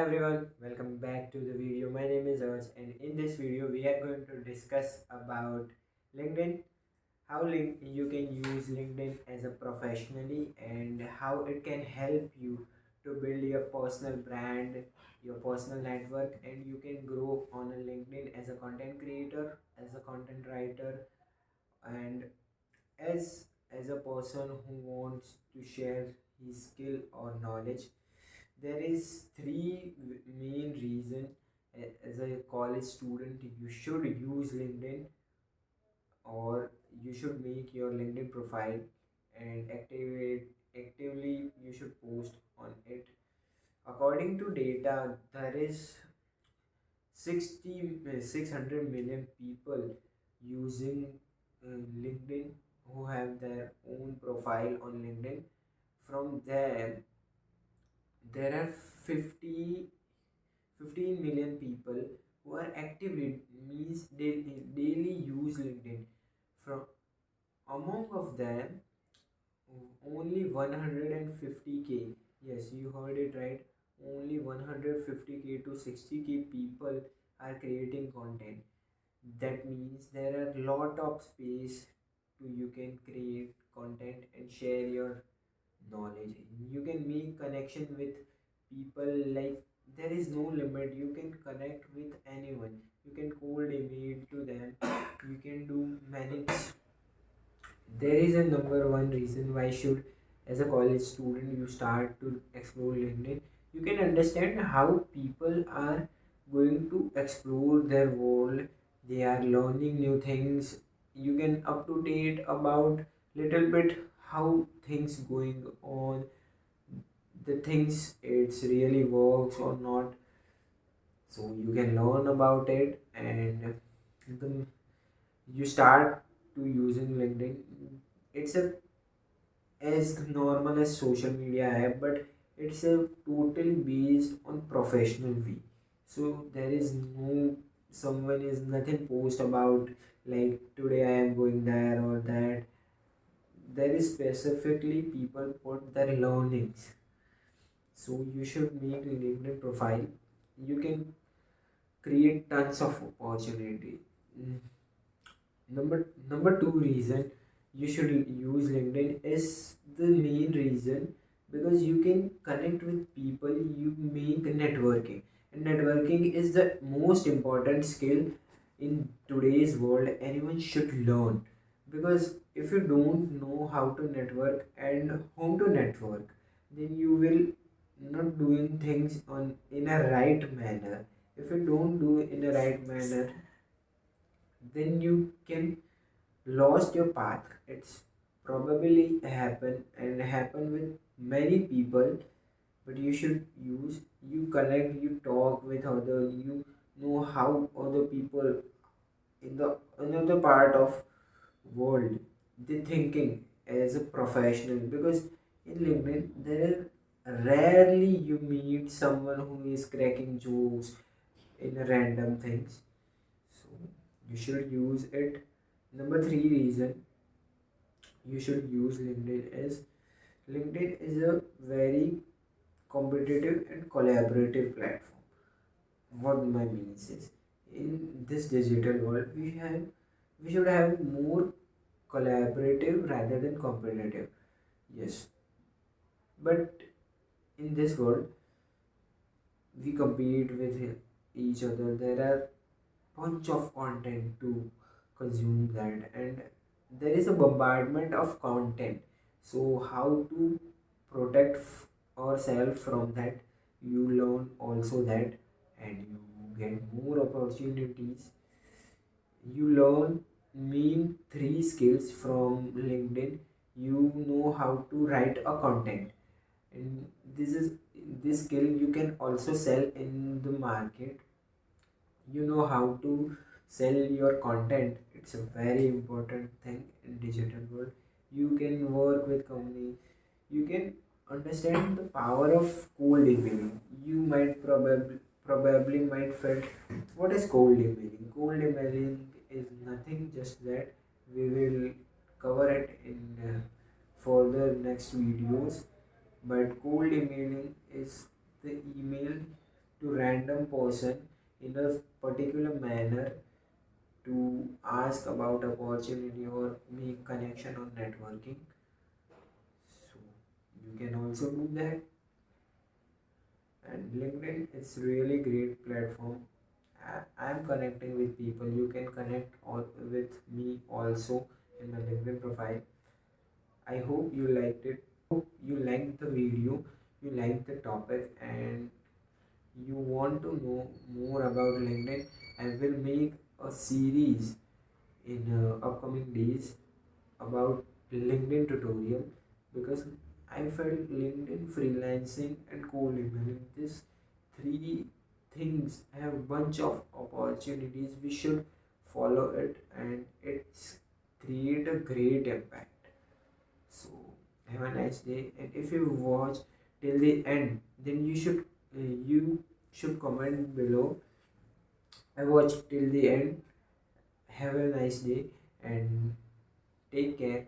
everyone, welcome back to the video. My name is Arj, and in this video we are going to discuss about LinkedIn, how you can use LinkedIn as a professionally, and how it can help you to build your personal brand, your personal network, and you can grow on a LinkedIn as a content creator, as a content writer, and as a person who wants to share his skill or knowledge. There is three main reason. As a college student, you should use LinkedIn, or you should make your LinkedIn profile and actively you should post on it. According to data, there is 600 million people using LinkedIn, who have their own profile on LinkedIn. From them, there are 15 million people who are actively, means daily use LinkedIn. From among of them, only 150k, yes, you heard it right, only 150k to 60k people are creating content. That means there are lot of space to you can create content and share your knowledge. You can make connection with people, like there is no limit. You can connect with anyone. You can cold email to them. You can do many. There is a number one reason why should, as a college student, you start to explore LinkedIn. You can understand how people are going to explore their world. They are learning new things. You can up to date about little bit how things going on, the things it's really works or not. So you can learn about it, and the, you start to using LinkedIn. It's a as normal as social media app, but it's a totally based on professional way. So there is no, someone is nothing post about like today I am going there or that. There is specifically people put their learnings. So you should make a LinkedIn profile. You can create tons of opportunity. Mm. Number two reason you should use LinkedIn is the main reason, because you can connect with people. You make networking, and networking is the most important skill in today's world. Anyone should learn, because if you don't know how to network and whom to network, then you will not doing things on in a right manner. If you don't do in a right manner, then you can lost your path. It's probably happen with many people. But you should use, you connect, you talk with other, you know how other people in the another part of world they thinking as a professional. Because in LinkedIn there are rarely you meet someone who is cracking jokes in random things. So you should use it. Number three reason you should use LinkedIn is, LinkedIn is a very competitive and collaborative platform. What my means is, in this digital world, we should have more collaborative rather than competitive. Yes, but in this world, we compete with each other. There are bunch of content to consume that, and there is a bombardment of content. So how to protect ourselves from that, you learn also that, and you get more opportunities. You learn main three skills from LinkedIn. You know how to write a content, and this skill you can also sell in the market. You know how to sell your content. It's a very important thing in digital world. You can work with company. You can understand the power of cold emailing. You might probably might felt, what is cold emailing? Cold emailing is nothing, just that we will cover it in further next videos. But cold emailing is the email to random person in a particular manner to ask about opportunity or make connection on networking. So you can also do that. And LinkedIn is really great platform. I'm connecting with people. You can connect all with me also in my LinkedIn profile. I hope you liked it. Hope you liked the video, you liked the topic, and you want to know more about LinkedIn. I will make a series in upcoming days about LinkedIn tutorial, because I felt LinkedIn freelancing and co-living, these three things have bunch of opportunities. We should follow it and it's create a great impact. So have a nice day, and if you watch till the end, then you should comment below. I watched till the end. Have a nice day and take care.